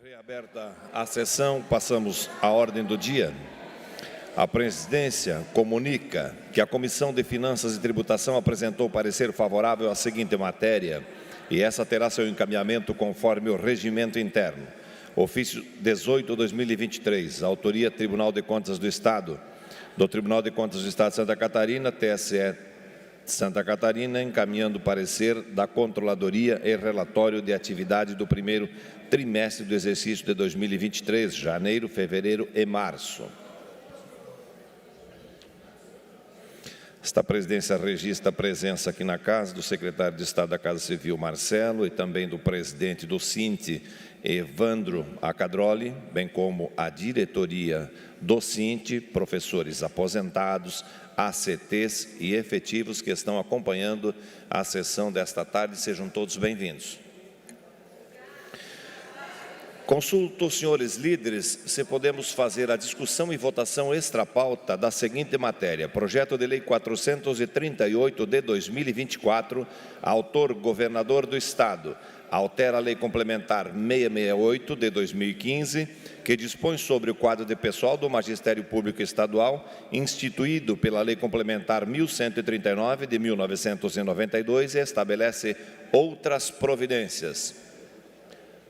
Reaberta a sessão, passamos à ordem do dia. A presidência comunica que a Comissão de Finanças e Tributação apresentou parecer favorável à seguinte matéria, e essa terá seu encaminhamento conforme o regimento interno. Ofício 18/2023, autoria Tribunal de Contas do Estado, do Tribunal de Contas do Estado de Santa Catarina, TSE Santa Catarina, encaminhando parecer da Controladoria e relatório de atividade do primeiro trimestre do exercício de 2023, janeiro, fevereiro e março. Esta presidência registra a presença aqui na casa do secretário de Estado da Casa Civil, Marcelo, e também do presidente do SINT, Evandro Acadroli, bem como a diretoria do SINT, professores aposentados, ACTs e efetivos que estão acompanhando a sessão desta tarde. Sejam todos bem-vindos. Consulto os senhores líderes se podemos fazer a discussão e votação extra-pauta da seguinte matéria: Projeto de Lei 438 de 2024, autor governador do Estado, altera a Lei Complementar 668 de 2015, que dispõe sobre o quadro de pessoal do Magistério Público Estadual, instituído pela Lei Complementar 1139 de 1992 e estabelece outras providências.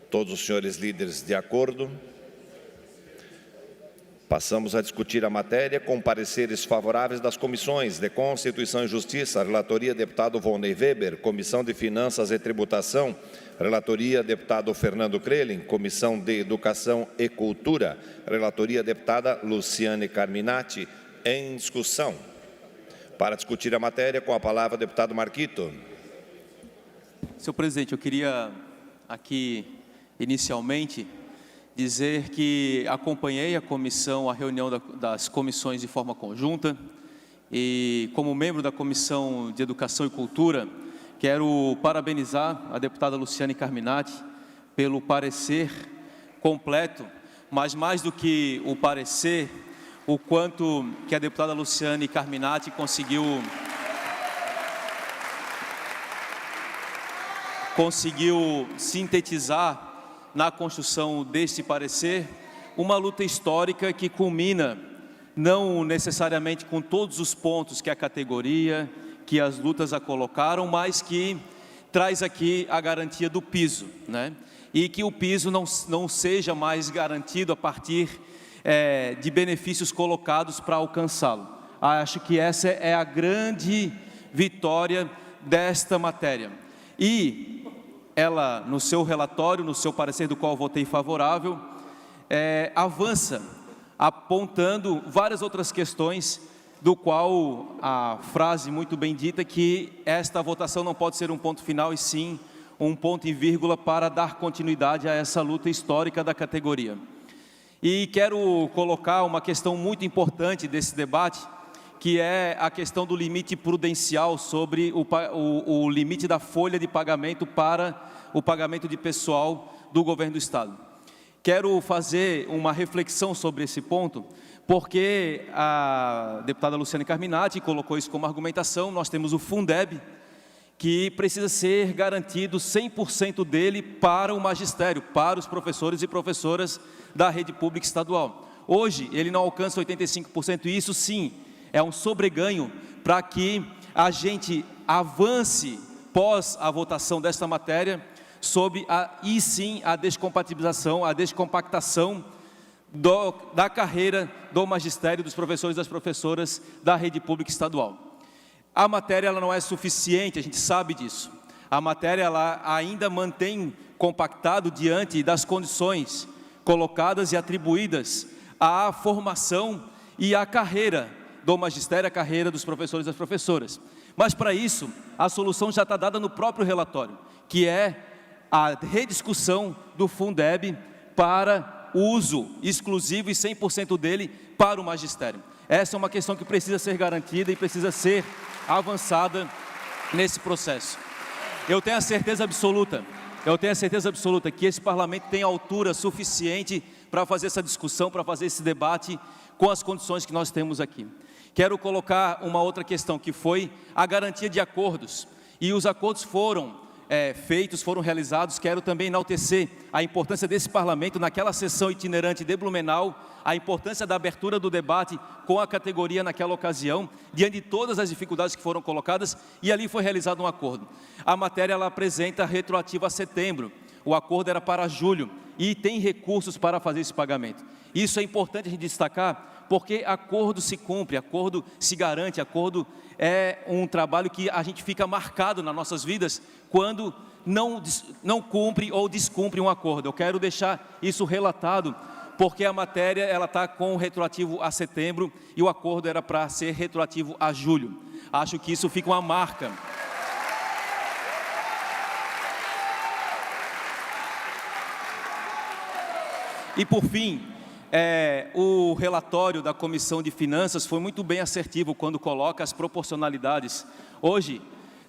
Todos os senhores líderes de acordo? Passamos a discutir a matéria com pareceres favoráveis das comissões de Constituição e Justiça, relatoria deputado Volney Weber, Comissão de Finanças e Tributação, relatoria deputado Fernando Krelin, Comissão de Educação e Cultura, relatoria deputada Luciane Carminati, em discussão. Para discutir a matéria, com a palavra, deputado Marquito. Senhor presidente, eu queria aqui, inicialmente, dizer que acompanhei a reunião das comissões de forma conjunta e, como membro da Comissão de Educação e Cultura, quero parabenizar a deputada Luciane Carminati pelo parecer completo, mas mais do que o parecer, o quanto que a deputada Luciane Carminati conseguiu sintetizar na construção deste parecer uma luta histórica que culmina não necessariamente com todos os pontos que a categoria, que as lutas a colocaram, mas que traz aqui a garantia do piso, né? E que o piso não seja mais garantido a partir de benefícios colocados para alcançá-lo. Acho que essa é a grande vitória desta matéria. E ela, no seu relatório, no seu parecer do qual votei favorável, avança apontando várias outras questões, do qual a frase muito bem dita que esta votação não pode ser um ponto final e sim um ponto e vírgula para dar continuidade a essa luta histórica da categoria. E quero colocar uma questão muito importante desse debate, que é a questão do limite prudencial sobre o limite da folha de pagamento para o pagamento de pessoal do governo do Estado. Quero fazer uma reflexão sobre esse ponto, porque a deputada Luciane Carminati colocou isso como argumentação. Nós temos o Fundeb, que precisa ser garantido 100% dele para o magistério, para os professores e professoras da rede pública estadual. Hoje, ele não alcança 85%, e isso sim é um sobreganho para que a gente avance pós a votação desta matéria sobre a descompatibilização, a descompactação da carreira do magistério, dos professores e das professoras da rede pública estadual. A matéria ela não é suficiente, a gente sabe disso. A matéria ela ainda mantém compactado diante das condições colocadas e atribuídas à formação e à carreira do magistério, a carreira dos professores e das professoras. Mas para isso, a solução já está dada no próprio relatório, que é a rediscussão do Fundeb para uso exclusivo e 100% dele para o magistério. Essa é uma questão que precisa ser garantida e precisa ser avançada nesse processo. Eu tenho a certeza absoluta que esse parlamento tem altura suficiente para fazer essa discussão, para fazer esse debate com as condições que nós temos aqui. Quero colocar uma outra questão, que foi a garantia de acordos. E os acordos foram feitos, foram realizados. Quero também enaltecer a importância desse parlamento naquela sessão itinerante de Blumenau, a importância da abertura do debate com a categoria naquela ocasião, diante de todas as dificuldades que foram colocadas, e ali foi realizado um acordo. A matéria ela apresenta retroativo a setembro, o acordo era para julho, e tem recursos para fazer esse pagamento. Isso é importante a gente destacar, porque acordo se cumpre, acordo se garante, acordo é um trabalho que a gente fica marcado nas nossas vidas quando não cumpre ou descumpre um acordo. Eu quero deixar isso relatado, porque a matéria ela está com retroativo a setembro e o acordo era para ser retroativo a julho. Acho que isso fica uma marca. E por fim, o relatório da Comissão de Finanças foi muito bem assertivo quando coloca as proporcionalidades. Hoje,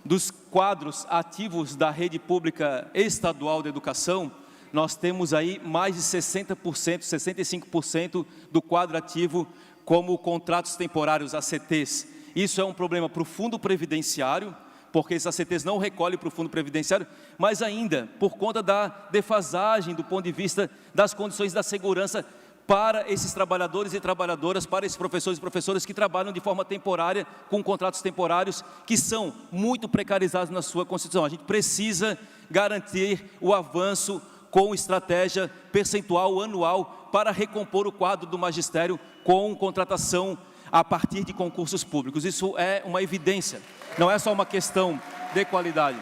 dos quadros ativos da rede pública estadual de educação, nós temos aí mais de 60%, 65% do quadro ativo como contratos temporários, ACTs. Isso é um problema para o Fundo Previdenciário, porque esses ACTs não recolhem para o Fundo Previdenciário, mas ainda por conta da defasagem do ponto de vista das condições da segurança para esses trabalhadores e trabalhadoras, para esses professores e professoras que trabalham de forma temporária, com contratos temporários, que são muito precarizados na sua Constituição. A gente precisa garantir o avanço com estratégia percentual anual para recompor o quadro do magistério com contratação a partir de concursos públicos. Isso é uma evidência, não é só uma questão de qualidade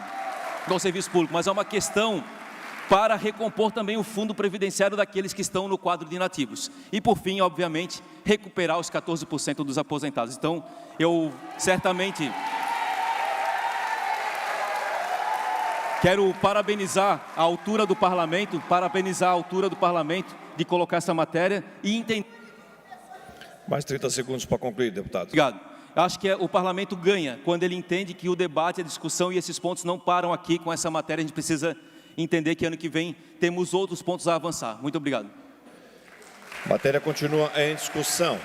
do serviço público, mas é uma questão para recompor também o fundo previdenciário daqueles que estão no quadro de inativos. E por fim, obviamente, recuperar os 14% dos aposentados. Então, eu certamente quero parabenizar a altura do parlamento, de colocar essa matéria e entender. Mais 30 segundos para concluir, deputado. Obrigado. Acho que o parlamento ganha quando ele entende que o debate, a discussão e esses pontos não param aqui com essa matéria. A gente precisa entender que ano que vem temos outros pontos a avançar. Muito obrigado. A matéria continua em discussão.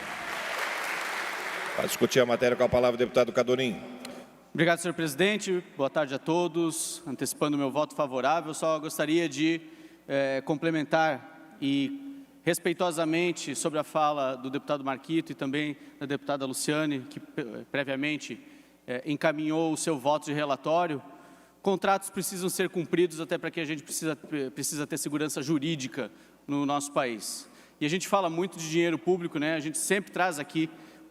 Para discutir a matéria, com a palavra o deputado Cadorim. Obrigado, senhor presidente. Boa tarde a todos. Antecipando o meu voto favorável, só gostaria de complementar e respeitosamente sobre a fala do deputado Marquito e também da deputada Luciane, que previamente encaminhou o seu voto de relatório. Contratos precisam ser cumpridos até para que a gente precisa ter segurança jurídica no nosso país. E a gente fala muito de dinheiro público, né? A gente sempre traz aqui,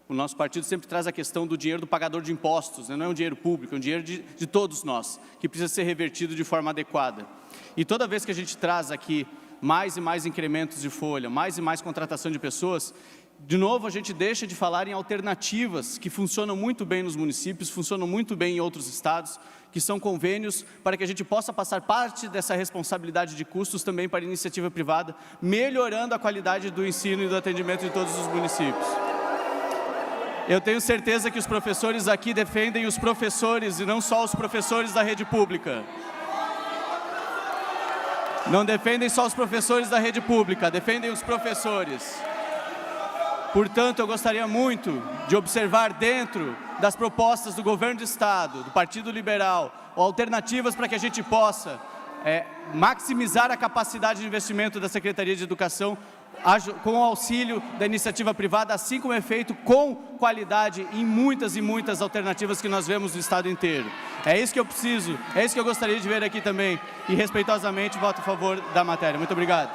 o nosso partido sempre traz a questão do dinheiro do pagador de impostos, né? Não é um dinheiro público, é um dinheiro de todos nós, que precisa ser revertido de forma adequada. E toda vez que a gente traz aqui mais e mais incrementos de folha, mais e mais contratação de pessoas, de novo a gente deixa de falar em alternativas que funcionam muito bem nos municípios, funcionam muito bem em outros estados, que são convênios para que a gente possa passar parte dessa responsabilidade de custos também para a iniciativa privada, melhorando a qualidade do ensino e do atendimento de todos os municípios. Eu tenho certeza que os professores aqui defendem os professores e não só os professores da rede pública. Não defendem só os professores da rede pública, defendem os professores. Portanto, eu gostaria muito de observar dentro das propostas do governo do Estado, do Partido Liberal, alternativas para que a gente possa maximizar a capacidade de investimento da Secretaria de Educação com o auxílio da iniciativa privada, assim como é feito com qualidade em muitas e muitas alternativas que nós vemos no Estado inteiro. É isso que eu preciso, é isso que eu gostaria de ver aqui também. E respeitosamente voto a favor da matéria. Muito obrigado.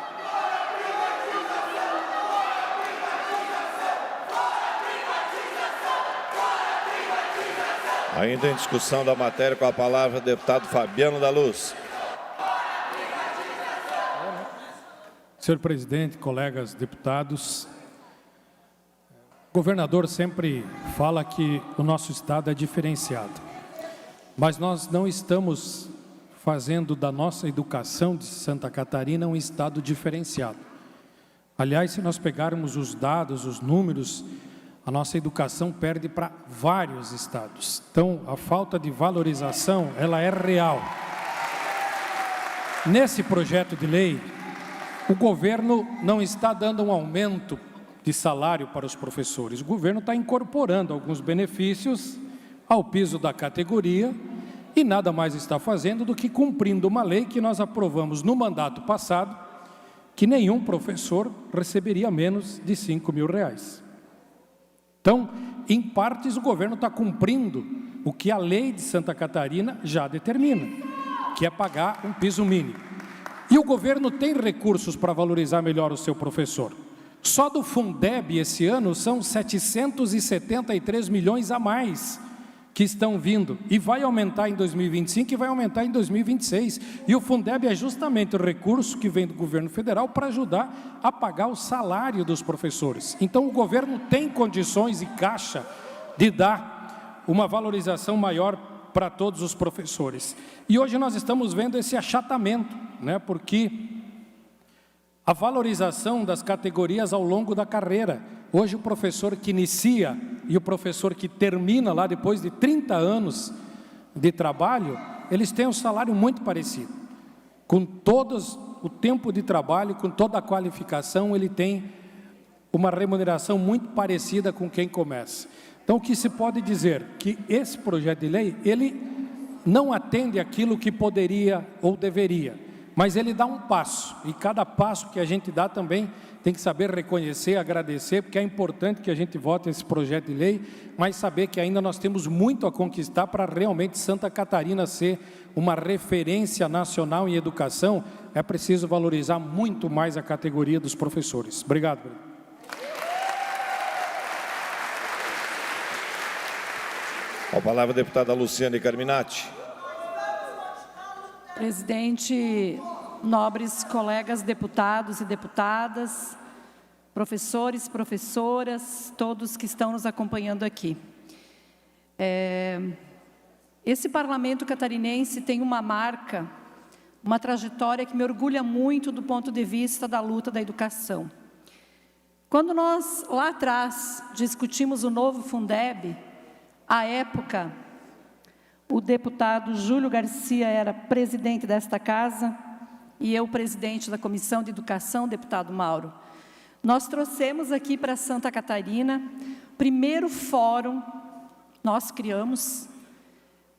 Ainda em discussão da matéria, com a palavra o deputado Fabiano da Luz. Senhor presidente, colegas deputados, o governador sempre fala que o nosso estado é diferenciado, mas nós não estamos fazendo da nossa educação de Santa Catarina um estado diferenciado. Aliás, se nós pegarmos os dados, os números, a nossa educação perde para vários estados. Então, a falta de valorização, ela é real. Nesse projeto de lei, o governo não está dando um aumento de salário para os professores. O governo está incorporando alguns benefícios ao piso da categoria e nada mais está fazendo do que cumprindo uma lei que nós aprovamos no mandato passado, que nenhum professor receberia menos de R$5.000. Então, em partes, o governo está cumprindo o que a lei de Santa Catarina já determina, que é pagar um piso mínimo. E o governo tem recursos para valorizar melhor o seu professor. Só do Fundeb esse ano são 773 milhões a mais que estão vindo, e vai aumentar em 2025 e vai aumentar em 2026. E o Fundeb é justamente o recurso que vem do governo federal para ajudar a pagar o salário dos professores. Então o governo tem condições e caixa de dar uma valorização maior para todos os professores. E hoje nós estamos vendo esse achatamento, né? Porque a valorização das categorias ao longo da carreira. Hoje o professor que inicia e o professor que termina lá depois de 30 anos de trabalho, eles têm um salário muito parecido. Com todos o tempo de trabalho, com toda a qualificação, ele tem uma remuneração muito parecida com quem começa. Então o que se pode dizer? Que esse projeto de lei, ele não atende aquilo que poderia ou deveria, mas ele dá um passo, e cada passo que a gente dá também tem que saber reconhecer, agradecer, porque é importante que a gente vote esse projeto de lei, mas saber que ainda nós temos muito a conquistar para realmente Santa Catarina ser uma referência nacional em educação. É preciso valorizar muito mais a categoria dos professores. Obrigado. Com a palavra a deputada Luciane Carminati. Presidente, nobres colegas deputados e deputadas, professores, professoras, todos que estão nos acompanhando aqui. Esse parlamento catarinense tem uma marca, uma trajetória que me orgulha muito do ponto de vista da luta da educação. Quando nós, lá atrás, discutimos o novo Fundeb, à época, o deputado Júlio Garcia era presidente desta casa e eu presidente da Comissão de Educação, deputado Mauro. Nós trouxemos aqui para Santa Catarina, primeiro fórum, nós criamos,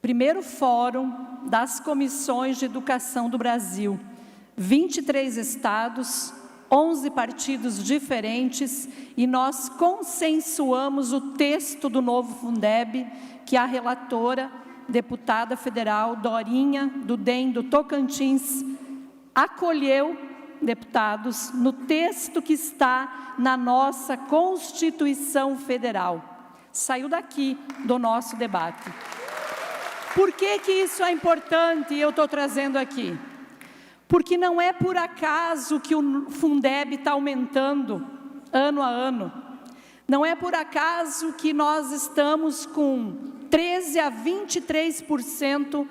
primeiro fórum das comissões de educação do Brasil. 23 estados, 11 partidos diferentes, e nós consensuamos o texto do novo Fundeb, que a relatora, deputada federal Dorinha, do DEM do Tocantins, acolheu, deputados, no texto que está na nossa Constituição Federal. Saiu daqui do nosso debate. Por que que isso é importante e eu estou trazendo aqui? Porque não é por acaso que o Fundeb está aumentando ano a ano. Não é por acaso que nós estamos com 13% a 23%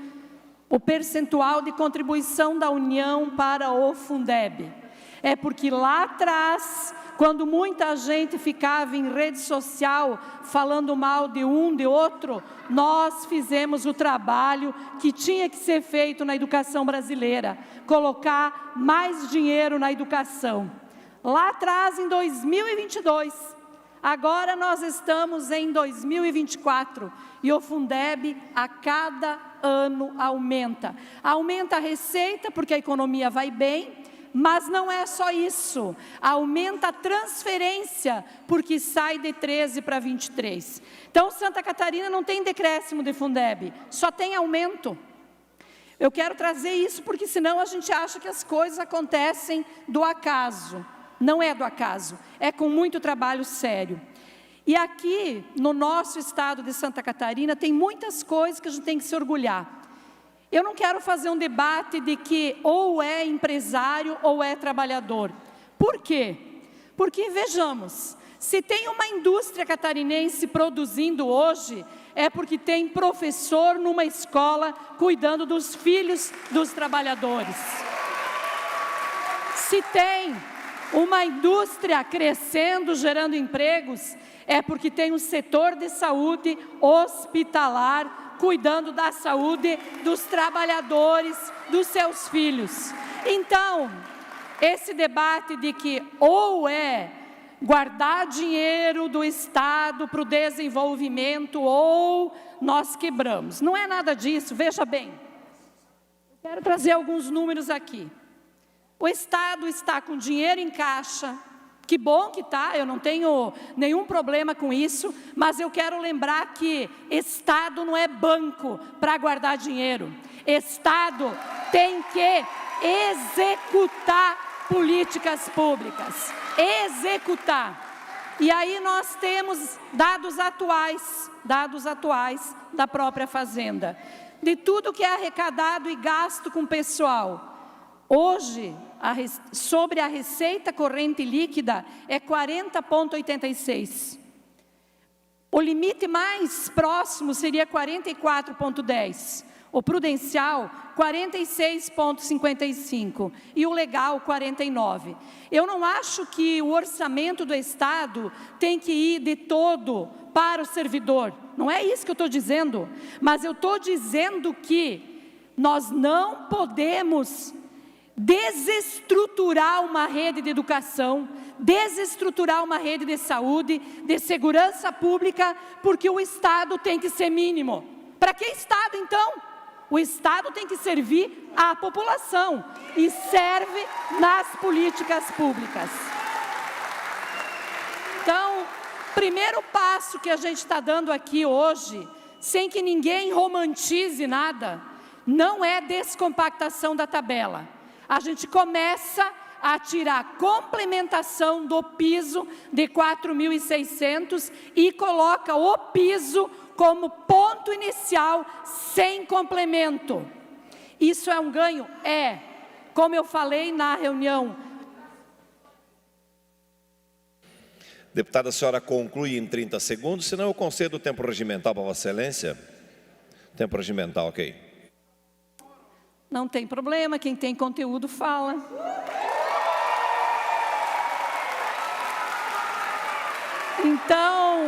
o percentual de contribuição da União para o Fundeb. É porque lá atrás, quando muita gente ficava em rede social falando mal de um, de outro, nós fizemos o trabalho que tinha que ser feito na educação brasileira, colocar mais dinheiro na educação. Lá atrás, em 2022, agora nós estamos em 2024 e o Fundeb a cada ano aumenta. Aumenta a receita porque a economia vai bem, mas não é só isso, aumenta a transferência, porque sai de 13 para 23. Então, Santa Catarina não tem decréscimo de Fundeb, só tem aumento. Eu quero trazer isso porque senão a gente acha que as coisas acontecem do acaso. Não é do acaso, é com muito trabalho sério. E aqui, no nosso estado de Santa Catarina, tem muitas coisas que a gente tem que se orgulhar. Eu não quero fazer um debate de que ou é empresário ou é trabalhador. Por quê? Porque, vejamos, se tem uma indústria catarinense produzindo hoje, é porque tem professor numa escola cuidando dos filhos dos trabalhadores. Se tem uma indústria crescendo, gerando empregos, é porque tem um setor de saúde hospitalar cuidando da saúde dos trabalhadores, dos seus filhos. Então, esse debate de que ou é guardar dinheiro do Estado para o desenvolvimento ou nós quebramos. Não é nada disso, veja bem. Quero trazer alguns números aqui. O Estado está com dinheiro em caixa, que bom que está, eu não tenho nenhum problema com isso, mas eu quero lembrar que Estado não é banco para guardar dinheiro. Estado tem que executar políticas públicas, executar. E aí nós temos dados atuais da própria Fazenda, de tudo que é arrecadado e gasto com pessoal. Hoje, sobre a receita corrente líquida, é 40,86. O limite mais próximo seria 44,10. O prudencial, 46,55. E o legal, 49. Eu não acho que o orçamento do Estado tem que ir de todo para o servidor. Não é isso que eu estou dizendo. Mas eu estou dizendo que nós não podemos desestruturar uma rede de educação, desestruturar uma rede de saúde, de segurança pública, porque o Estado tem que ser mínimo. Para que Estado, então? O Estado tem que servir à população e serve nas políticas públicas. Então, primeiro passo que a gente está dando aqui hoje, sem que ninguém romantize nada, não é descompactação da tabela. A gente começa a tirar complementação do piso de 4.600 e coloca o piso como ponto inicial sem complemento. Isso é um ganho? É. Como eu falei na reunião. Deputada, a senhora conclui em 30 segundos, senão eu concedo o tempo regimental para Vossa Excelência. Tempo regimental, ok. Não tem problema, quem tem conteúdo fala. Então,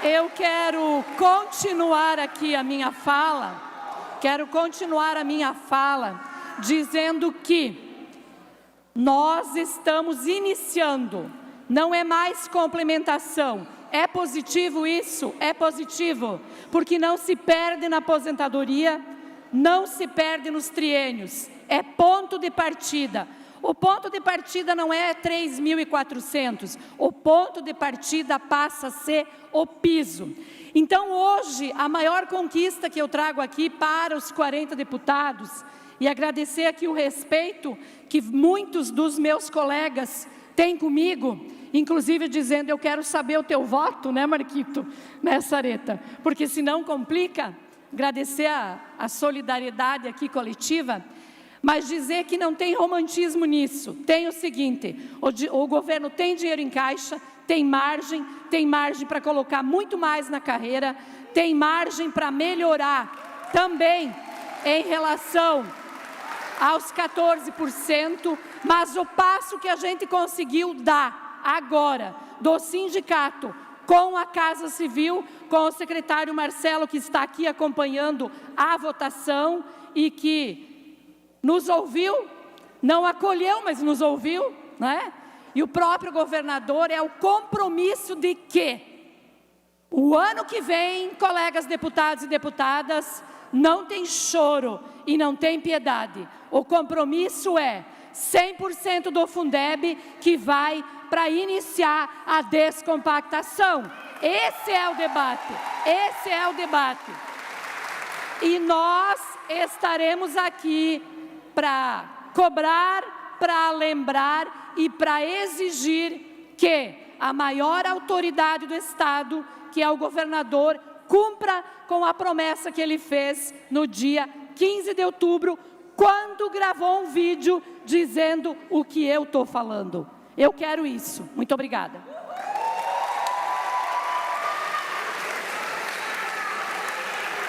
eu quero continuar aqui a minha fala, dizendo que nós estamos iniciando, não é mais complementação. É positivo isso? É positivo, porque não se perde na aposentadoria, não se perde nos triênios, é ponto de partida. O ponto de partida não é 3.400, o ponto de partida passa a ser o piso. Então hoje, a maior conquista que eu trago aqui para os 40 deputados, e agradecer aqui o respeito que muitos dos meus colegas têm comigo, inclusive dizendo, eu quero saber o teu voto, né, Marquito, nessa areta, porque senão complica. Agradecer a solidariedade aqui coletiva, mas dizer que não tem romantismo nisso. Tem o seguinte, o governo tem dinheiro em caixa, tem margem para colocar muito mais na carreira, tem margem para melhorar também em relação aos 14%, mas o passo que a gente conseguiu dar agora do sindicato com a Casa Civil, com o secretário Marcelo, que está aqui acompanhando a votação e que nos ouviu, não acolheu, mas nos ouviu, né? E o próprio governador, é o compromisso de que o ano que vem, colegas deputados e deputadas, não tem choro e não tem piedade. O compromisso é 100% do Fundeb que vai para iniciar a descompactação. Esse é o debate, E nós estaremos aqui para cobrar, para lembrar e para exigir que a maior autoridade do Estado, que é o governador, cumpra com a promessa que ele fez no dia 15 de outubro, quando gravou um vídeo dizendo o que eu estou falando. Eu quero isso. Muito obrigada.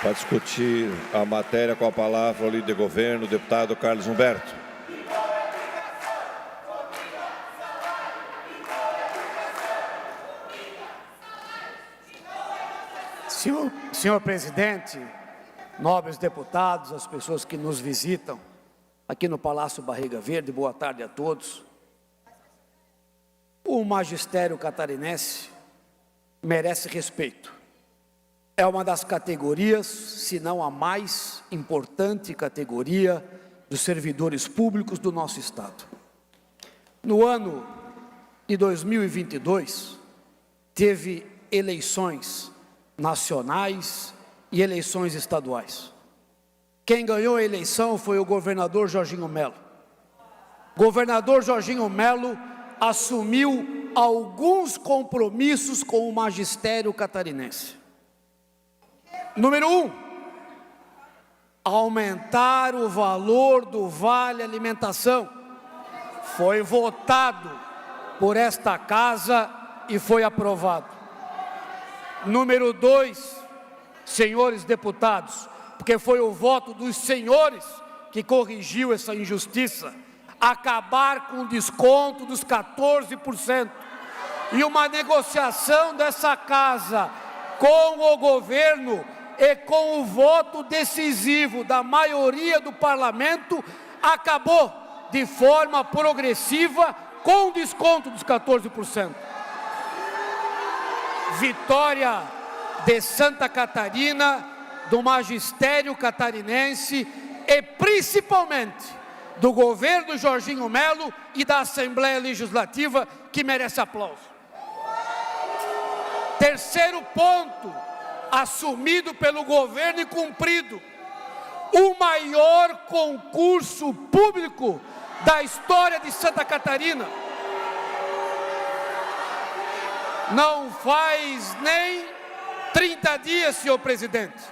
Para discutir a matéria, com a palavra o líder de governo, o deputado Carlos Humberto. Senhor presidente, nobres deputados, as pessoas que nos visitam aqui no Palácio Barriga Verde, boa tarde a todos. o magistério catarinense merece respeito. É uma das categorias, se não a mais importante categoria dos servidores públicos do nosso Estado. No ano de 2022, teve eleições nacionais e eleições estaduais. Quem ganhou a eleição foi o governador Jorginho Melo. O governador Jorginho Melo assumiu alguns compromissos com o magistério catarinense. Número 1, aumentar o valor do Vale Alimentação. Foi votado por esta casa e foi aprovado. Número 2, senhores deputados, porque foi o voto dos senhores que corrigiu essa injustiça, acabar com o desconto dos 14%. E uma negociação dessa casa com o governo e com o voto decisivo da maioria do parlamento, acabou de forma progressiva com o desconto dos 14%. Vitória de Santa Catarina, do magistério catarinense e principalmente do governo Jorginho Melo e da Assembleia Legislativa, que merece aplauso. Terceiro ponto, assumido pelo governo e cumprido: o maior concurso público da história de Santa Catarina. Não faz nem 30 dias, senhor presidente,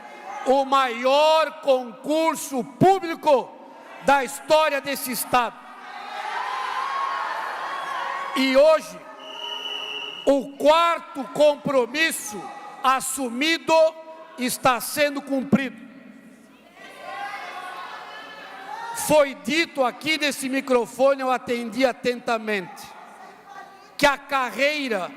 o maior concurso público da história desse Estado. E hoje, o quarto compromisso assumido está sendo cumprido. Foi dito aqui nesse microfone, eu atendi atentamente, que a carreira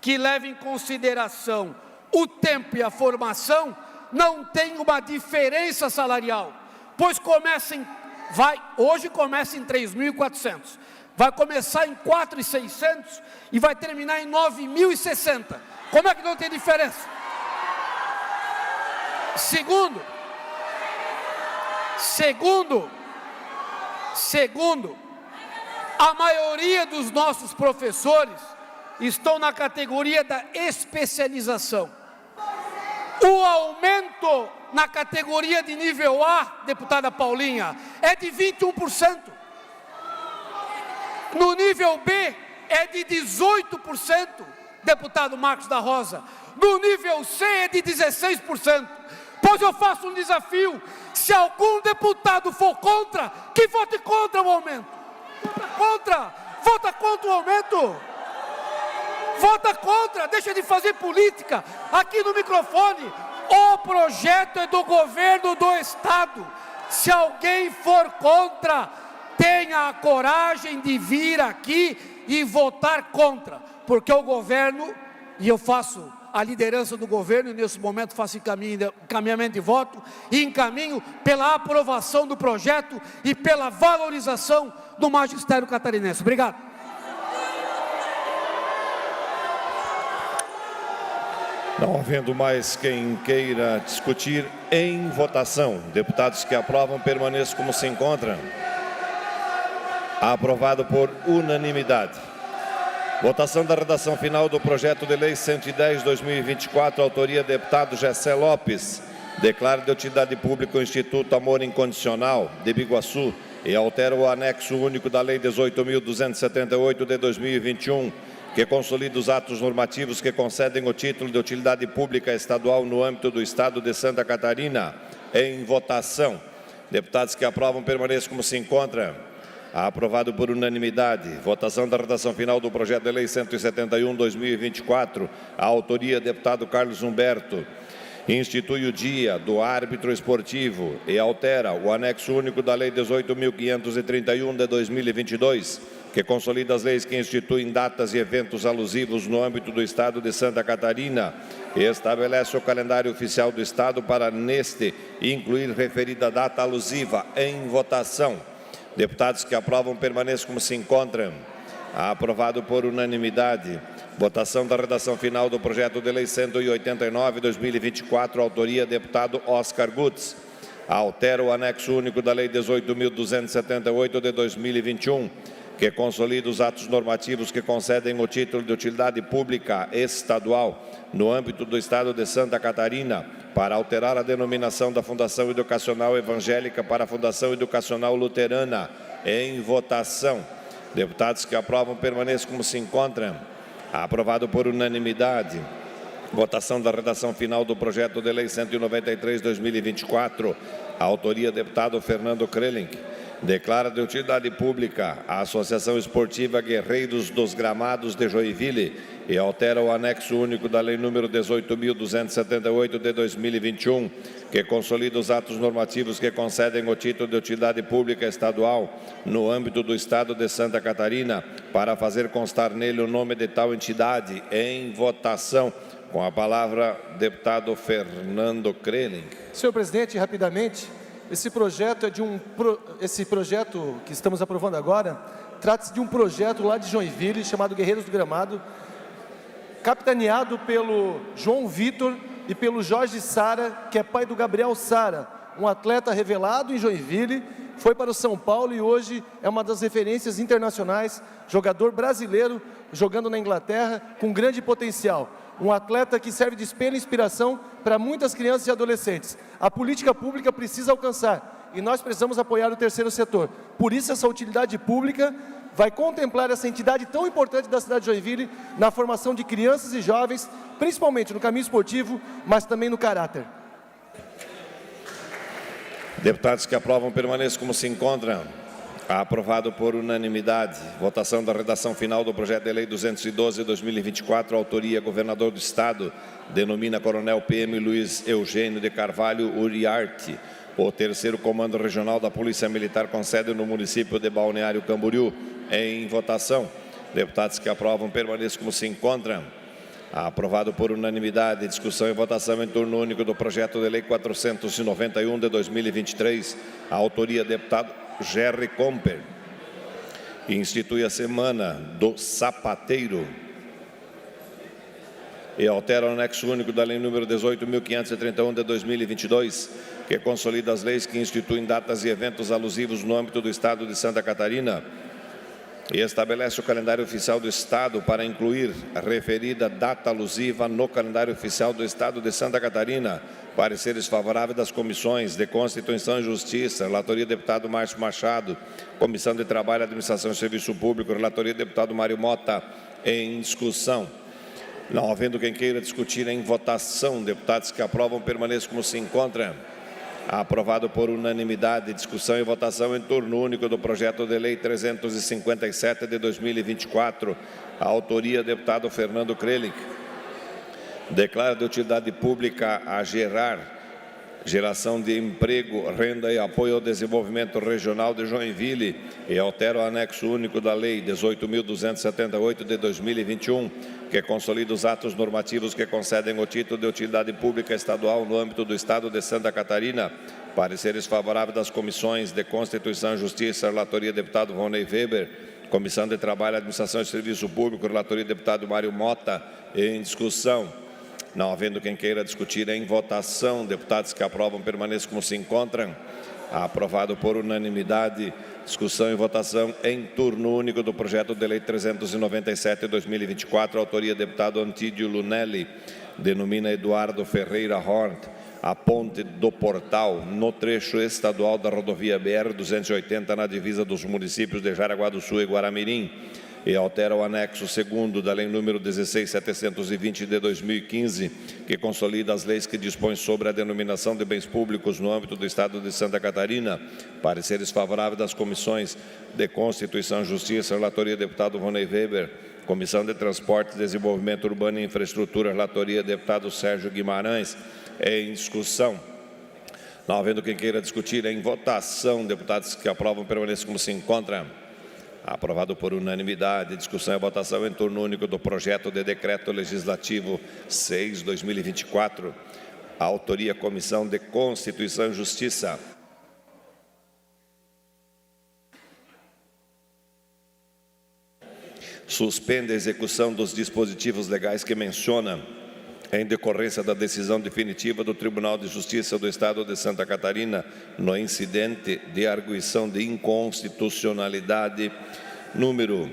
que leva em consideração o tempo e a formação não tem uma diferença salarial, pois hoje começa em 3.400, vai começar em 4.600 e vai terminar em 9.060. Como é que não tem diferença? Segundo, a maioria dos nossos professores estão na categoria da especialização. O aumento na categoria de nível A, deputada Paulinha, é de 21%. No nível B é de 18%, deputado Marcos da Rosa. No nível C é de 16%. Pois eu faço um desafio: se algum deputado for contra, que vote contra o aumento. Vota contra o aumento. Vota contra, deixa de fazer política aqui no microfone. O projeto é do governo do Estado. Se alguém for contra, tenha a coragem de vir aqui e votar contra, porque o governo, e eu faço a liderança do governo, e nesse momento faço encaminhamento de voto, e encaminho pela aprovação do projeto e pela valorização do magistério catarinense. Obrigado. Não havendo mais quem queira discutir, em votação. Deputados que aprovam, permaneçam como se encontram. Aprovado por unanimidade. Votação da redação final do projeto de lei 110/2024, autoria deputado Gessé Lopes. Declara de utilidade pública o Instituto Amor Incondicional de Biguaçu e altera o anexo único da lei 18.278 de 2021, que consolida os atos normativos que concedem o título de utilidade pública estadual no âmbito do Estado de Santa Catarina. Em votação. Deputados que aprovam, permaneçam como se encontram. Aprovado por unanimidade. Votação da redação final do projeto de lei 171/2024. A autoria, deputado Carlos Humberto. Institui o dia do árbitro esportivo e altera o anexo único da lei 18.531 de 2022, que consolida as leis que instituem datas e eventos alusivos no âmbito do Estado de Santa Catarina e estabelece o calendário oficial do Estado para, neste, incluir referida data alusiva. Em votação. Deputados que aprovam, permaneçam como se encontram. Aprovado por unanimidade. Votação da redação final do projeto de lei 189/2024, autoria deputado Oscar Gutz. Altera o anexo único da lei 18.278 de 2021, que consolida os atos normativos que concedem o título de utilidade pública estadual no âmbito do Estado de Santa Catarina, para alterar a denominação da Fundação Educacional Evangélica para a Fundação Educacional Luterana. Em votação. Deputados que aprovam permaneçam como se encontram. Aprovado por unanimidade. Votação da redação final do projeto de lei 193/2024. A autoria deputado Fernando Krelink. Declara de utilidade pública a Associação Esportiva Guerreiros dos Gramados de Joinville e altera o anexo único da Lei nº 18.278 de 2021, que consolida os atos normativos que concedem o título de utilidade pública estadual no âmbito do Estado de Santa Catarina, para fazer constar nele o nome de tal entidade. Em votação. Com a palavra, deputado Fernando Krelink. Senhor presidente, rapidamente, esse projeto que estamos aprovando agora, trata-se de um projeto lá de Joinville, chamado Guerreiros do Gramado, capitaneado pelo João Vitor e pelo Jorge Sara, que é pai do Gabriel Sara, um atleta revelado em Joinville, foi para o São Paulo e hoje é uma das referências internacionais, jogador brasileiro, jogando na Inglaterra, com grande potencial. Um atleta que serve de espelho e inspiração para muitas crianças e adolescentes. A política pública precisa alcançar e nós precisamos apoiar o terceiro setor. Por isso, essa utilidade pública vai contemplar essa entidade tão importante da cidade de Joinville na formação de crianças e jovens, principalmente no caminho esportivo, mas também no caráter. Deputados que aprovam permaneçam como se encontram. Aprovado por unanimidade. Votação da redação final do projeto de lei 212/2024, autoria governador do Estado, denomina Coronel PM Luiz Eugênio de Carvalho Uriarte, o terceiro comando regional da Polícia Militar com sede no município de Balneário Camboriú. Em votação. Deputados que aprovam permaneçam como se encontram. Aprovado por unanimidade. Discussão e votação em turno único do projeto de lei 491 de 2023, a autoria deputado Gerry Comper. Institui a Semana do Sapateiro e altera o anexo único da Lei nº 18.531 de 2022, que consolida as leis que instituem datas e eventos alusivos no âmbito do Estado de Santa Catarina e estabelece o calendário oficial do Estado para incluir a referida data alusiva no calendário oficial do Estado de Santa Catarina. Pareceres favoráveis das comissões de Constituição e Justiça, relatoria deputado Márcio Machado, Comissão de Trabalho, Administração e Serviço Público, relatoria deputado Mário Mota. Em discussão. Não havendo quem queira discutir, em votação. Deputados que aprovam permaneçam como se encontram. Aprovado por unanimidade. Discussão e votação em turno único do projeto de lei 357 de 2024. A autoria deputado Fernando Krelink. Declara de utilidade pública a geração de emprego, renda e apoio ao desenvolvimento regional de Joinville e altera o anexo único da Lei 18.278 de 2021, que consolida os atos normativos que concedem o título de utilidade pública estadual no âmbito do Estado de Santa Catarina. Pareceres favoráveis das comissões de Constituição e Justiça, relatoria deputado Rony Weber, Comissão de Trabalho, Administração e Serviço Público, relatoria deputado Mário Mota. Em discussão. Não havendo quem queira discutir, em votação. Deputados que aprovam permaneçam como se encontram. Aprovado por unanimidade. Discussão e votação em turno único do projeto de lei 397 de 2024, autoria deputado Antídio Lunelli, denomina Eduardo Ferreira Hort, a ponte do Portal, no trecho estadual da rodovia BR-280, na divisa dos municípios de Jaraguá do Sul e Guaramirim, e altera o anexo 2º da Lei nº 16.720 de 2015, que consolida as leis que dispõem sobre a denominação de bens públicos no âmbito do Estado de Santa Catarina. Pareceres favoráveis das comissões de Constituição e Justiça, relatoria deputado Rony Weber, Comissão de Transporte, Desenvolvimento Urbano e Infraestrutura, relatoria deputado Sérgio Guimarães. Em discussão. Não havendo quem queira discutir, em votação. Deputados que aprovam permaneçam como se encontram. Aprovado por unanimidade. Discussão e votação em turno único do projeto de decreto legislativo 6/2024. A autoria Comissão de Constituição e Justiça. Suspende a execução dos dispositivos legais que menciona, em decorrência da decisão definitiva do Tribunal de Justiça do Estado de Santa Catarina, no incidente de arguição de inconstitucionalidade número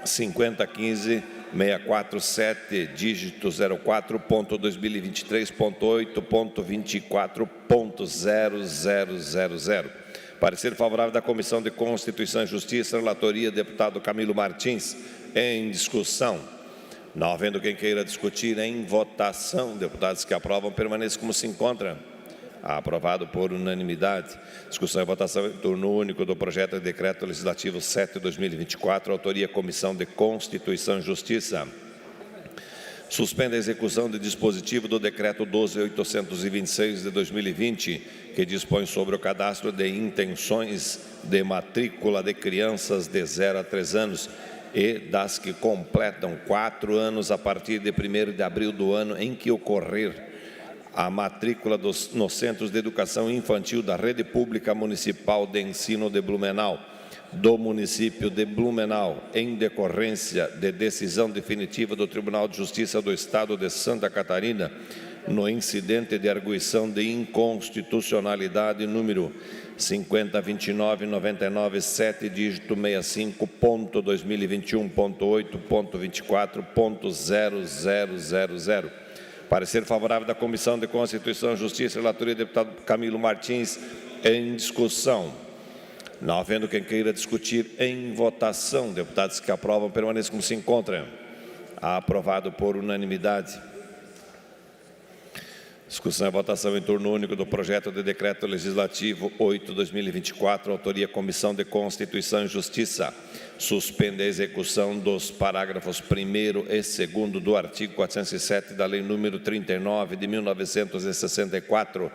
5015-647, dígito 04.2023.8.24.0000. Parecer favorável da Comissão de Constituição e Justiça, relatoria, deputado Camilo Martins, em discussão. Não havendo quem queira discutir, em votação, deputados que aprovam, permaneçam como se encontram. Aprovado por unanimidade. Discussão e votação em turno único do projeto de decreto legislativo 7/2024, autoria Comissão de Constituição e Justiça. Suspende a execução de dispositivo do decreto 12.826 de 2020, que dispõe sobre o cadastro de intenções de matrícula de crianças de 0 a 3 anos e das que completam 4 anos a partir de 1º de abril do ano em que ocorrer a matrícula nos Centros de Educação Infantil da Rede Pública Municipal de Ensino de Blumenau, do município de Blumenau, em decorrência de decisão definitiva do Tribunal de Justiça do Estado de Santa Catarina, no incidente de arguição de inconstitucionalidade número 502999-7, dígito 65.2021.8.24.0000. Parecer favorável da Comissão de Constituição e Justiça, relatoria do deputado Camilo Martins, em discussão. Não havendo quem queira discutir, em votação, deputados que aprovam, permaneçam como se encontram. Aprovado por unanimidade. Discussão e votação em turno único do projeto de decreto legislativo 8/2024, autoria Comissão de Constituição e Justiça. Suspende a execução dos parágrafos 1º e 2º do artigo 407 da Lei nº 39 de 1964,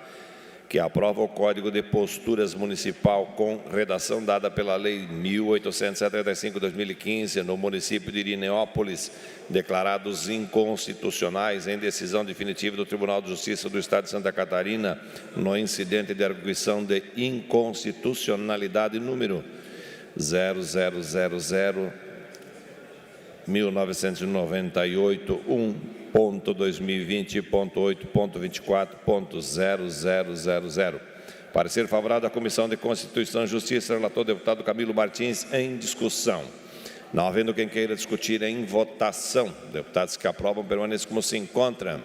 que aprova o Código de Posturas Municipal com redação dada pela Lei 1875/2015 no município de Irineópolis, declarados inconstitucionais em decisão definitiva do Tribunal de Justiça do Estado de Santa Catarina, no incidente de arguição de inconstitucionalidade número 0000.1998.2020.8.24.0000. Parecer favorável da Comissão de Constituição e Justiça, relator deputado Camilo Martins, em discussão. Não havendo quem queira discutir, em votação, deputados que aprovam, permaneçam como se encontram.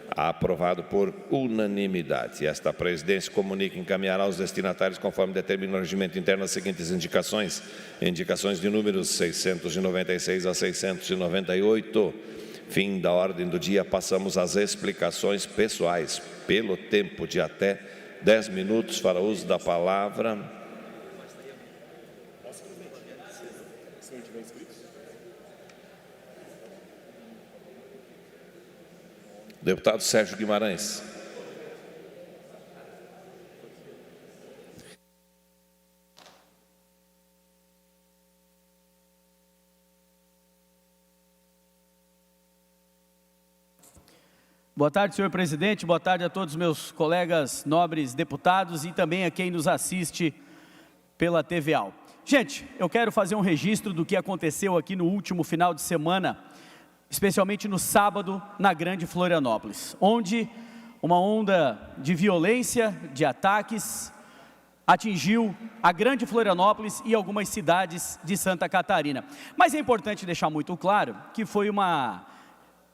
Aprovado por unanimidade. Esta presidência comunica e encaminhará aos destinatários, conforme determina o regimento interno, as seguintes indicações. Indicações de números 696 a 698. Fim da ordem do dia, passamos às explicações pessoais. Pelo tempo de até 10 minutos para uso da palavra. Deputado Sérgio Guimarães. Boa tarde, senhor presidente. Boa tarde a todos os meus colegas nobres deputados e também a quem nos assiste pela TVAL. Gente, eu quero fazer um registro do que aconteceu aqui no último final de semana, especialmente no sábado, na Grande Florianópolis, onde uma onda de violência, de ataques, atingiu a Grande Florianópolis e algumas cidades de Santa Catarina. Mas é importante deixar muito claro que foi uma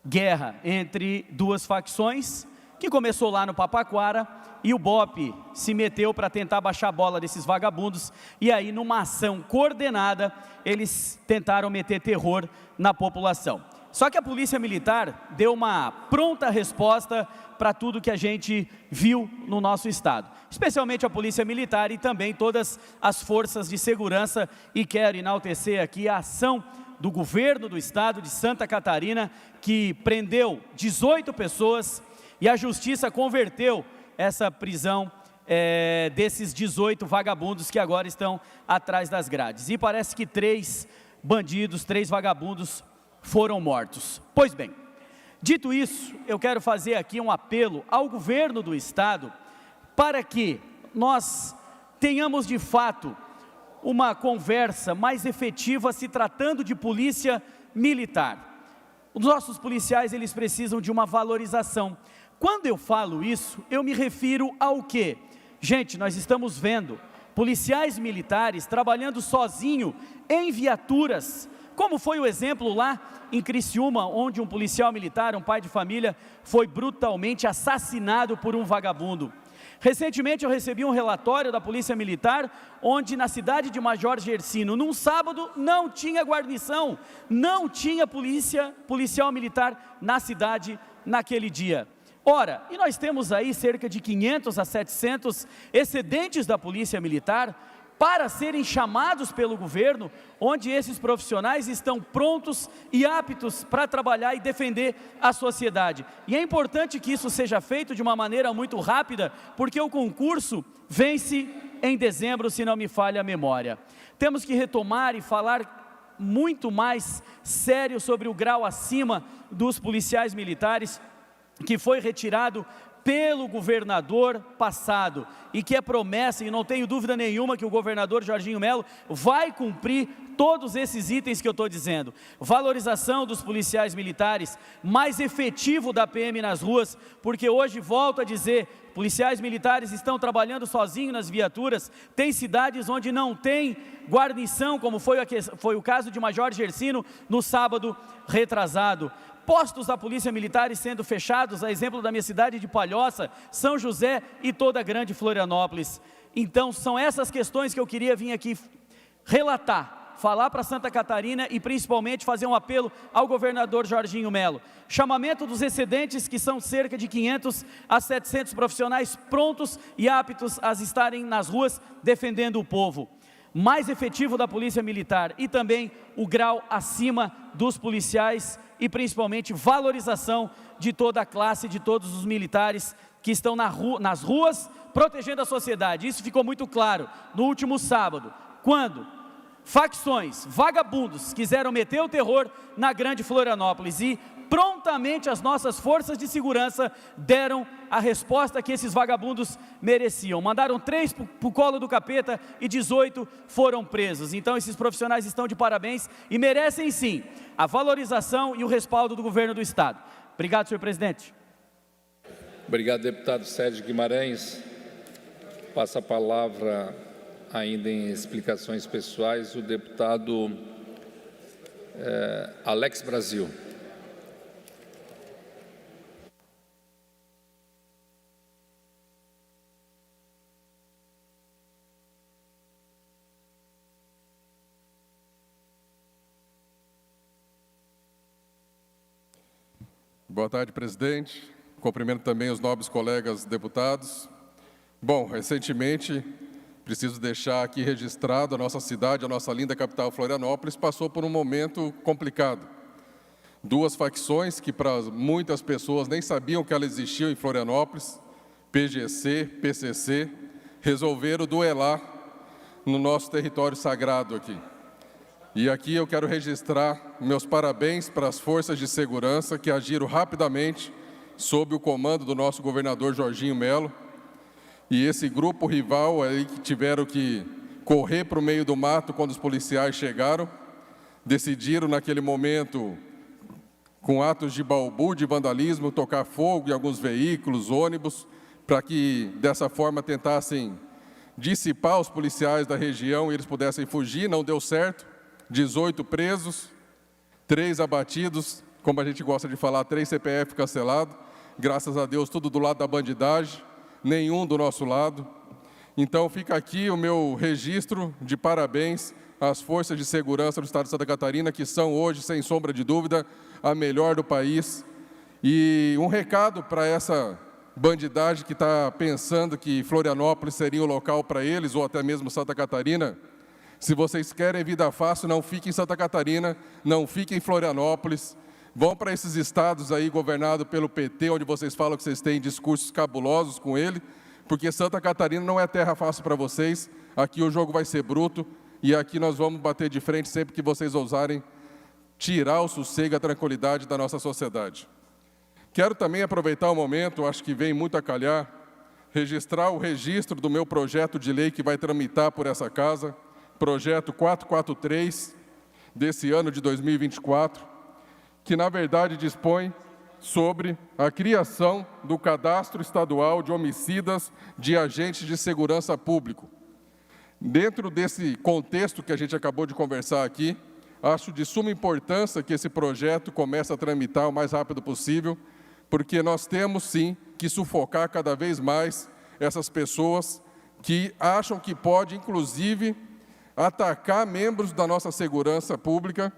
guerra entre duas facções, que começou lá no Papaquara, e o BOPE se meteu para tentar baixar a bola desses vagabundos, e aí numa ação coordenada, eles tentaram meter terror na população. Só que a Polícia Militar deu uma pronta resposta para tudo que a gente viu no nosso estado, especialmente a Polícia Militar e também todas as forças de segurança, e quero enaltecer aqui a ação do governo do estado de Santa Catarina, que prendeu 18 pessoas e a justiça converteu essa prisão desses 18 vagabundos que agora estão atrás das grades. E parece que 3 bandidos, 3 vagabundos foram mortos. Pois bem, dito isso, eu quero fazer aqui um apelo ao governo do estado para que nós tenhamos de fato uma conversa mais efetiva se tratando de polícia militar. Os nossos policiais, eles precisam de uma valorização. Quando eu falo isso, eu me refiro ao quê? Gente, nós estamos vendo policiais militares trabalhando sozinho em viaturas, como foi o exemplo lá em Criciúma, onde um policial militar, um pai de família, foi brutalmente assassinado por um vagabundo. Recentemente eu recebi um relatório da Polícia Militar, onde na cidade de Major Gercino, num sábado, não tinha guarnição, não tinha policial militar na cidade naquele dia. Ora, e nós temos aí cerca de 500 a 700 excedentes da Polícia Militar para serem chamados pelo governo, onde esses profissionais estão prontos e aptos para trabalhar e defender a sociedade. E é importante que isso seja feito de uma maneira muito rápida, porque o concurso vence em dezembro, se não me falha a memória. Temos que retomar e falar muito mais sério sobre o grau acima dos policiais militares, que foi retirado pelo governador passado, e que é promessa, e não tenho dúvida nenhuma que o governador Jorginho Melo vai cumprir todos esses itens que eu estou dizendo. Valorização dos policiais militares, mais efetivo da PM nas ruas, porque hoje, volto a dizer, policiais militares estão trabalhando sozinhos nas viaturas, tem cidades onde não tem guarnição, como foi o caso de Major Gercino no sábado retrasado. Postos da Polícia Militar sendo fechados, a exemplo da minha cidade de Palhoça, São José e toda a grande Florianópolis. Então, são essas questões que eu queria vir aqui relatar, falar para Santa Catarina e principalmente fazer um apelo ao governador Jorginho Melo. Chamamento dos excedentes, que são cerca de 500 a 700 profissionais prontos e aptos a estarem nas ruas defendendo o povo. Mais efetivo da Polícia Militar e também o grau acima dos policiais e principalmente valorização de toda a classe, de todos os militares que estão nas ruas protegendo a sociedade. Isso ficou muito claro no último sábado, quando facções, vagabundos quiseram meter o terror na grande Florianópolis e prontamente as nossas forças de segurança deram a resposta que esses vagabundos mereciam. Mandaram 3 para o colo do capeta e 18 foram presos. Então esses profissionais estão de parabéns e merecem sim a valorização e o respaldo do governo do Estado. Obrigado, senhor presidente. Obrigado, deputado Sérgio Guimarães. Passa a palavra, ainda em explicações pessoais, o deputado Alex Brasil. Boa tarde, presidente. Cumprimento também os nobres colegas deputados. Bom, recentemente, preciso deixar aqui registrado, a nossa cidade, a nossa linda capital Florianópolis, passou por um momento complicado. 2 facções que para muitas pessoas nem sabiam que elas existiam em Florianópolis, PGC, PCC, resolveram duelar no nosso território sagrado aqui. E aqui eu quero registrar meus parabéns para as forças de segurança que agiram rapidamente sob o comando do nosso governador Jorginho Melo. E esse grupo rival aí que tiveram que correr para o meio do mato quando os policiais chegaram, decidiram naquele momento, com atos de balbúrdia e vandalismo, tocar fogo em alguns veículos, ônibus, para que dessa forma tentassem dissipar os policiais da região e eles pudessem fugir. Não deu certo. 18 presos, 3 abatidos, como a gente gosta de falar, 3 CPF cancelados, graças a Deus tudo do lado da bandidagem, nenhum do nosso lado. Então fica aqui o meu registro de parabéns às forças de segurança do Estado de Santa Catarina, que são hoje, sem sombra de dúvida, a melhor do país. E um recado para essa bandidagem que está pensando que Florianópolis seria o local para eles, ou até mesmo Santa Catarina. Se vocês querem vida fácil, não fiquem em Santa Catarina, não fiquem em Florianópolis. Vão para esses estados aí governados pelo PT, onde vocês falam que vocês têm discursos cabulosos com ele, porque Santa Catarina não é terra fácil para vocês. Aqui o jogo vai ser bruto e aqui nós vamos bater de frente sempre que vocês ousarem tirar o sossego e a tranquilidade da nossa sociedade. Quero também aproveitar o momento, acho que vem muito a calhar, registrar o registro do meu projeto de lei que vai tramitar por essa casa, projeto 443 desse ano de 2024, que na verdade dispõe sobre a criação do Cadastro Estadual de Homicidas de Agentes de Segurança Público. Dentro desse contexto que a gente acabou de conversar aqui, acho de suma importância que esse projeto comece a tramitar o mais rápido possível, porque nós temos, sim, que sufocar cada vez mais essas pessoas que acham que pode, inclusive, atacar membros da nossa segurança pública,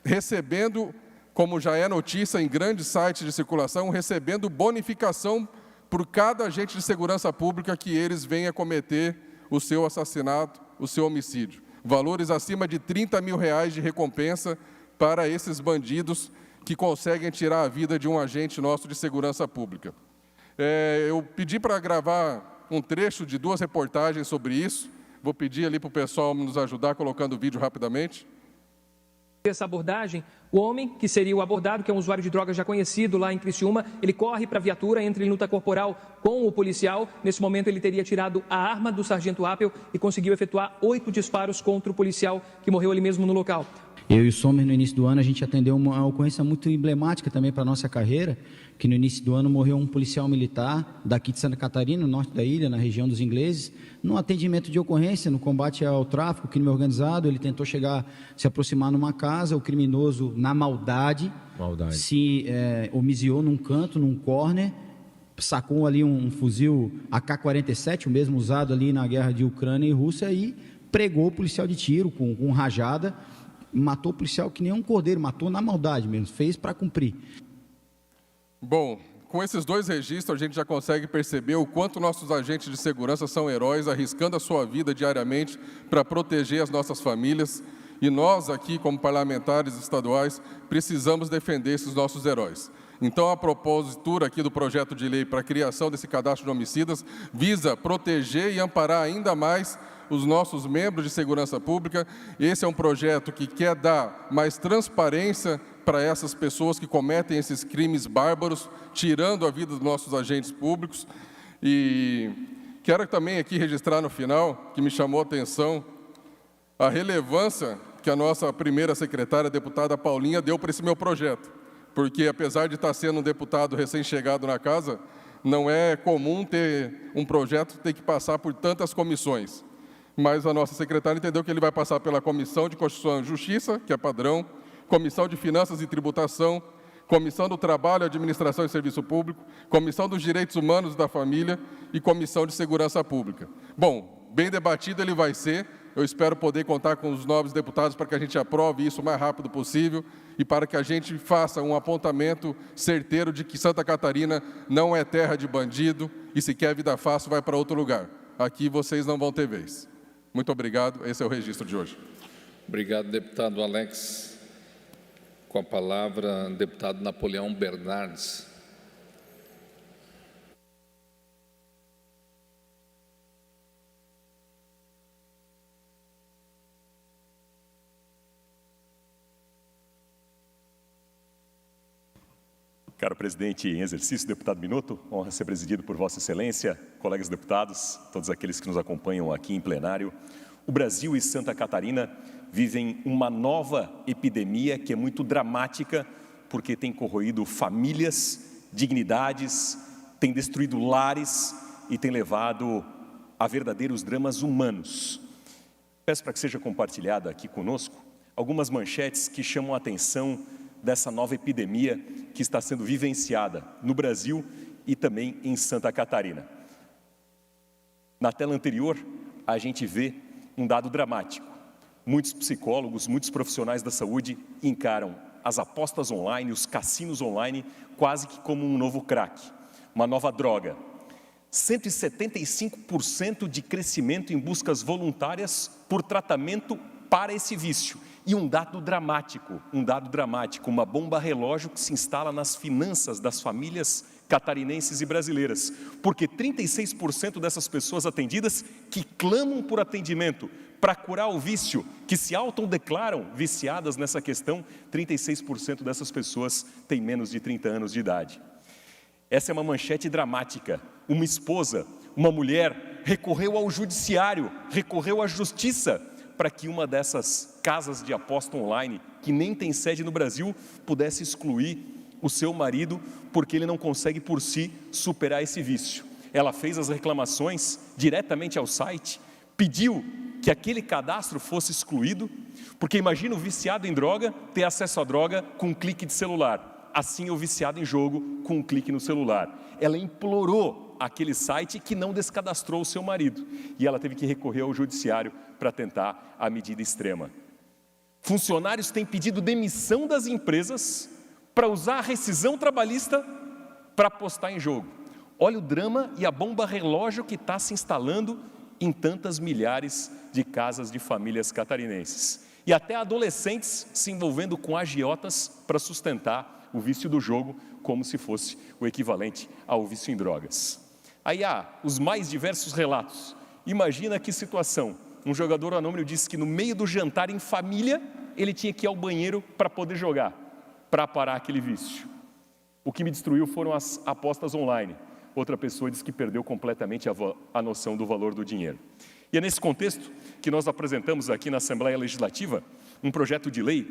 recebendo, como já é notícia em grandes sites de circulação, recebendo bonificação por cada agente de segurança pública que eles venham a cometer o seu assassinato, o seu homicídio. Valores acima de R$30 mil de recompensa para esses bandidos que conseguem tirar a vida de um agente nosso de segurança pública. Eu pedi para gravar um trecho de 2 reportagens sobre isso. Vou pedir ali para o pessoal nos ajudar colocando o vídeo rapidamente. Essa abordagem, o homem que seria o abordado, que é um usuário de drogas já conhecido lá em Criciúma, ele corre para a viatura, entra em luta corporal com o policial. Nesse momento ele teria tirado a arma do sargento Apel e conseguiu efetuar 8 disparos contra o policial, que morreu ali mesmo no local. Eu e o Sommer, no início do ano, a gente atendeu uma ocorrência muito emblemática também para a nossa carreira, que no início do ano morreu um policial militar daqui de Santa Catarina, no norte da ilha, na região dos ingleses, num atendimento de ocorrência, no combate ao tráfico, crime organizado. Ele tentou se aproximar numa casa, o criminoso, na maldade. Se homiziou num canto, num corner, sacou ali um fuzil AK-47, o mesmo usado ali na guerra de Ucrânia e Rússia, e pregou o policial de tiro com rajada. Matou o policial que nem um cordeiro, matou na maldade mesmo, fez para cumprir. Bom, com esses 2 registros, a gente já consegue perceber o quanto nossos agentes de segurança são heróis, arriscando a sua vida diariamente para proteger as nossas famílias. E nós aqui, como parlamentares estaduais, precisamos defender esses nossos heróis. Então, a propositura aqui do projeto de lei para a criação desse cadastro de homicidas visa proteger e amparar ainda mais os nossos membros de segurança pública. Esse é um projeto que quer dar mais transparência para essas pessoas que cometem esses crimes bárbaros, tirando a vida dos nossos agentes públicos. E quero também aqui registrar no final, que me chamou a atenção, a relevância que a nossa primeira secretária, a deputada Paulinha, deu para esse meu projeto. Porque, apesar de estar sendo um deputado recém-chegado na casa, não é comum ter um projeto ter que passar por tantas comissões. Mas a nossa secretária entendeu que ele vai passar pela Comissão de Constituição e Justiça, que é padrão, Comissão de Finanças e Tributação, Comissão do Trabalho, Administração e Serviço Público, Comissão dos Direitos Humanos e da Família e Comissão de Segurança Pública. Bom, bem debatido ele vai ser. Eu espero poder contar com os nobres deputados para que a gente aprove isso o mais rápido possível e para que a gente faça um apontamento certeiro de que Santa Catarina não é terra de bandido e se quer vida fácil vai para outro lugar. Aqui vocês não vão ter vez. Muito obrigado. Esse é o registro de hoje. Obrigado, deputado Alex. Com a palavra, deputado Napoleão Bernardes. Caro presidente em exercício, deputado Minuto, honra ser presidido por Vossa Excelência, colegas deputados, todos aqueles que nos acompanham aqui em plenário. O Brasil e Santa Catarina vivem uma nova epidemia que é muito dramática, porque tem corroído famílias, dignidades, tem destruído lares e tem levado a verdadeiros dramas humanos. Peço para que seja compartilhada aqui conosco algumas manchetes que chamam a atenção dessa nova epidemia que está sendo vivenciada no Brasil e também em Santa Catarina. Na tela anterior, a gente vê um dado dramático. Muitos psicólogos, muitos profissionais da saúde encaram as apostas online, os cassinos online, quase que como um novo crack, uma nova droga. 175% de crescimento em buscas voluntárias por tratamento para esse vício. E um dado dramático, uma bomba relógio que se instala nas finanças das famílias catarinenses e brasileiras, porque 36% dessas pessoas atendidas que clamam por atendimento para curar o vício, que se autodeclaram viciadas nessa questão, 36% dessas pessoas têm menos de 30 anos de idade. Essa é uma manchete dramática. Uma esposa, uma mulher, recorreu ao judiciário, recorreu à justiça para que uma dessas casas de aposta online, que nem tem sede no Brasil, pudesse excluir o seu marido, porque ele não consegue por si superar esse vício. Ela fez as reclamações diretamente ao site, pediu que aquele cadastro fosse excluído, porque imagina o viciado em droga ter acesso à droga com um clique de celular. Assim o viciado em jogo com um clique no celular. Ela implorou aquele site que não descadastrou o seu marido. E ela teve que recorrer ao judiciário para tentar a medida extrema. Funcionários têm pedido demissão das empresas para usar a rescisão trabalhista para apostar em jogo. Olha o drama e a bomba relógio que está se instalando em tantas milhares de casas de famílias catarinenses. E até adolescentes se envolvendo com agiotas para sustentar o vício do jogo, como se fosse o equivalente ao vício em drogas. Aí há os mais diversos relatos. Imagina que situação. Um jogador anônimo disse que no meio do jantar em família, ele tinha que ir ao banheiro para poder jogar, para parar aquele vício. O que me destruiu foram as apostas online. Outra pessoa disse que perdeu completamente a noção do valor do dinheiro. E é nesse contexto que nós apresentamos aqui na Assembleia Legislativa um projeto de lei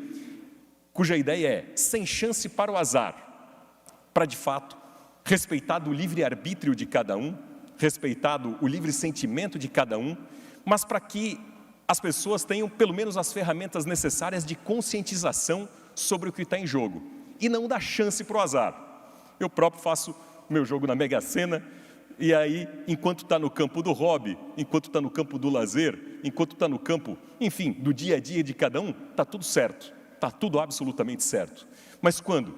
cuja ideia é sem chance para o azar, para de fato, respeitado o livre-arbítrio de cada um, respeitado o livre sentimento de cada um, mas para que as pessoas tenham pelo menos as ferramentas necessárias de conscientização sobre o que está em jogo, e não dar chance para o azar. Eu próprio faço meu jogo na Mega Sena, e aí, enquanto está no campo do hobby, enquanto está no campo do lazer, enquanto está no campo, enfim, do dia a dia de cada um, está tudo certo, está tudo absolutamente certo. Mas quando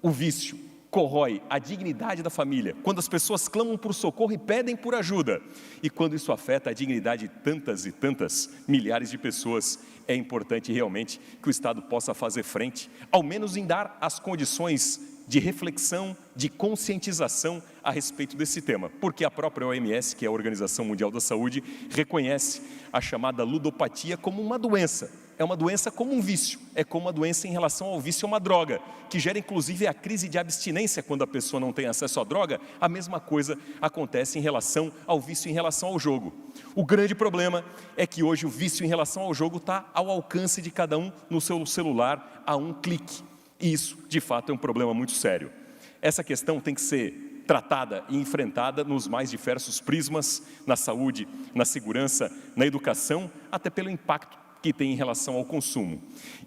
o vício corrói a dignidade da família, quando as pessoas clamam por socorro e pedem por ajuda, e quando isso afeta a dignidade de tantas e tantas milhares de pessoas, é importante realmente que o Estado possa fazer frente, ao menos em dar as condições de reflexão, de conscientização a respeito desse tema, porque a própria OMS, que é a Organização Mundial da Saúde, reconhece a chamada ludopatia como uma doença. É uma doença como um vício, é como uma doença em relação ao vício a uma droga, que gera inclusive a crise de abstinência quando a pessoa não tem acesso à droga. A mesma coisa acontece em relação ao vício em relação ao jogo. O grande problema é que hoje o vício em relação ao jogo está ao alcance de cada um no seu celular a um clique. E isso, de fato, é um problema muito sério. Essa questão tem que ser tratada e enfrentada nos mais diversos prismas, na saúde, na segurança, na educação, até pelo impacto que tem em relação ao consumo.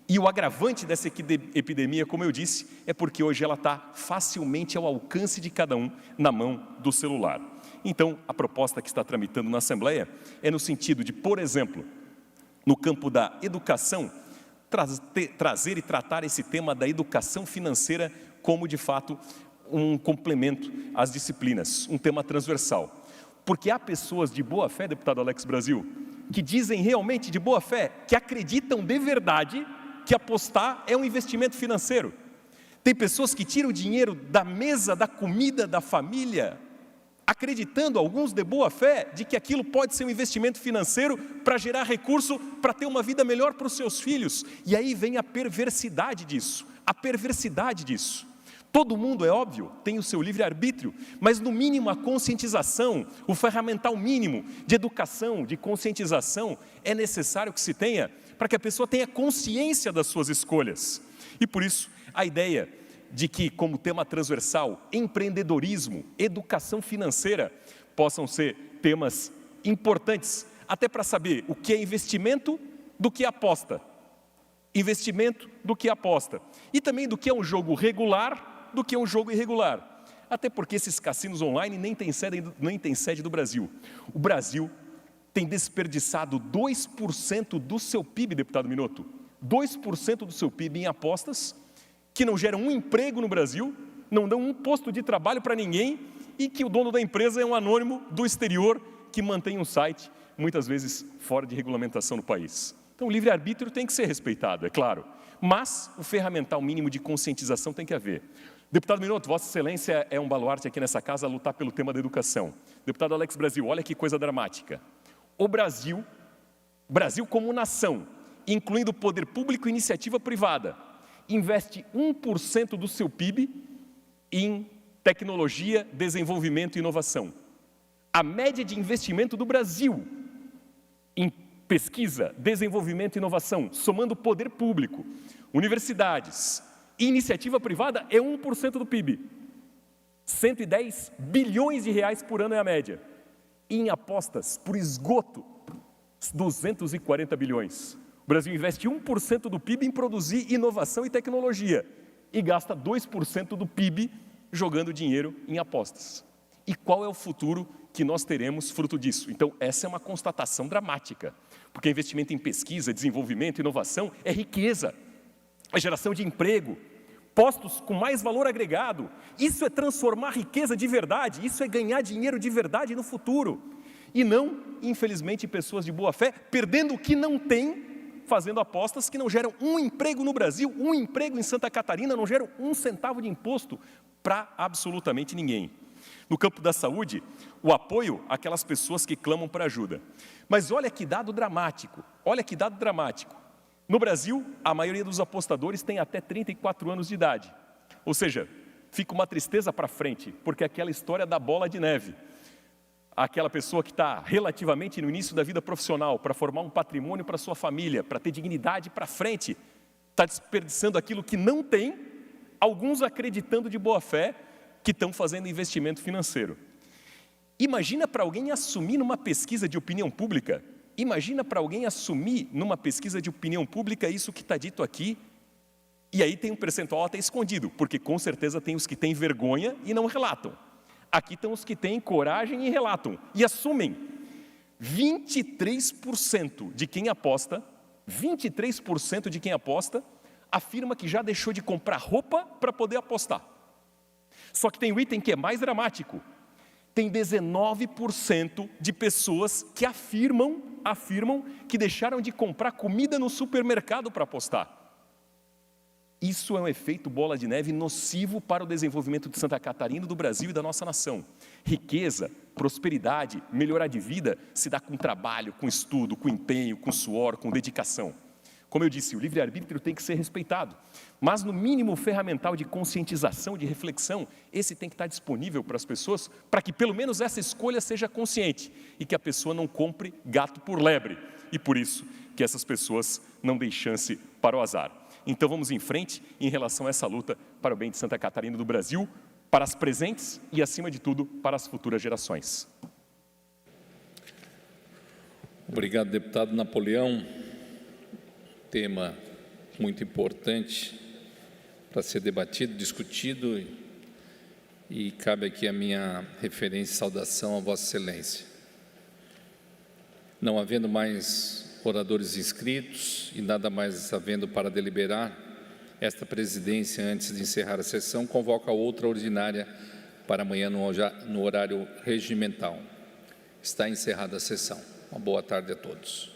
E o agravante dessa epidemia, como eu disse, é porque hoje ela está facilmente ao alcance de cada um na mão do celular. Então, a proposta que está tramitando na Assembleia é no sentido de, por exemplo, no campo da educação, trazer e tratar esse tema da educação financeira como, de fato, um complemento às disciplinas, um tema transversal. Porque há pessoas de boa fé, deputado Alex Brasil, que dizem realmente de boa fé, que acreditam de verdade que apostar é um investimento financeiro. Tem pessoas que tiram o dinheiro da mesa, da comida da família, acreditando, alguns de boa fé, de que aquilo pode ser um investimento financeiro para gerar recurso, para ter uma vida melhor para os seus filhos. E aí vem a perversidade disso, Todo mundo, é óbvio, tem o seu livre-arbítrio, mas no mínimo a conscientização, o ferramental mínimo de educação, de conscientização, é necessário que se tenha para que a pessoa tenha consciência das suas escolhas. E por isso, a ideia de que, como tema transversal, empreendedorismo, educação financeira, possam ser temas importantes, até para saber o que é investimento do que é aposta. Investimento do que é aposta. E também do que é um jogo regular, do que é um jogo irregular. Até porque esses cassinos online nem têm sede do Brasil. O Brasil tem desperdiçado 2% do seu PIB, deputado Minotto, 2% do seu PIB em apostas, que não geram um emprego no Brasil, não dão um posto de trabalho para ninguém, e que o dono da empresa é um anônimo do exterior que mantém um site, muitas vezes fora de regulamentação no país. Então o livre-arbítrio tem que ser respeitado, é claro, mas o ferramental mínimo de conscientização tem que haver. Deputado Minotto, Vossa Excelência é um baluarte aqui nessa casa a lutar pelo tema da educação. Deputado Alex Brasil, olha que coisa dramática. O Brasil como nação, incluindo poder público e iniciativa privada, investe 1% do seu PIB em tecnologia, desenvolvimento e inovação. A média de investimento do Brasil em pesquisa, desenvolvimento e inovação, somando poder público, universidades e iniciativa privada, é 1% do PIB. 110 bilhões de reais por ano é a média. E em apostas por esgoto, 240 bilhões. O Brasil investe 1% do PIB em produzir inovação e tecnologia e gasta 2% do PIB jogando dinheiro em apostas. E qual é o futuro que nós teremos fruto disso? Então, essa é uma constatação dramática, porque investimento em pesquisa, desenvolvimento, inovação é riqueza, é geração de emprego, postos com mais valor agregado. Isso é transformar riqueza de verdade, isso é ganhar dinheiro de verdade no futuro. E não, infelizmente, pessoas de boa fé, perdendo o que não tem, fazendo apostas que não geram um emprego no Brasil, um emprego em Santa Catarina, não geram um centavo de imposto para absolutamente ninguém. No campo da saúde, o apoio àquelas pessoas que clamam por ajuda. Mas olha que dado dramático, No Brasil, a maioria dos apostadores tem até 34 anos de idade. Ou seja, fica uma tristeza para frente, porque aquela história da bola de neve. Aquela pessoa que está relativamente no início da vida profissional, para formar um patrimônio para sua família, para ter dignidade para frente, está desperdiçando aquilo que não tem, alguns acreditando de boa fé que estão fazendo investimento financeiro. Imagina para alguém assumir numa pesquisa de opinião pública, isso que está dito aqui, e aí tem um percentual até escondido, porque com certeza tem os que têm vergonha e não relatam. Aqui estão os que têm coragem e relatam, e assumem. 23% de quem aposta, afirma que já deixou de comprar roupa para poder apostar. Só que tem um item que é mais dramático. Tem 19% de pessoas que afirmam que deixaram de comprar comida no supermercado para apostar. Isso é um efeito bola de neve nocivo para o desenvolvimento de Santa Catarina, do Brasil e da nossa nação. Riqueza, prosperidade, melhorar de vida se dá com trabalho, com estudo, com empenho, com suor, com dedicação. Como eu disse, o livre-arbítrio tem que ser respeitado, mas no mínimo ferramental de conscientização, de reflexão, esse tem que estar disponível para as pessoas, para que pelo menos essa escolha seja consciente e que a pessoa não compre gato por lebre, e por isso que essas pessoas não deem chance para o azar. Então vamos em frente em relação a essa luta para o bem de Santa Catarina e do Brasil, para as presentes e, acima de tudo, para as futuras gerações. Obrigado, deputado Napoleão. Tema muito importante para ser debatido, discutido, e cabe aqui a minha referência e saudação a Vossa Excelência. Não havendo mais oradores inscritos e nada mais havendo para deliberar, esta presidência, antes de encerrar a sessão, convoca outra ordinária para amanhã no horário regimental. Está encerrada a sessão. Uma boa tarde a todos.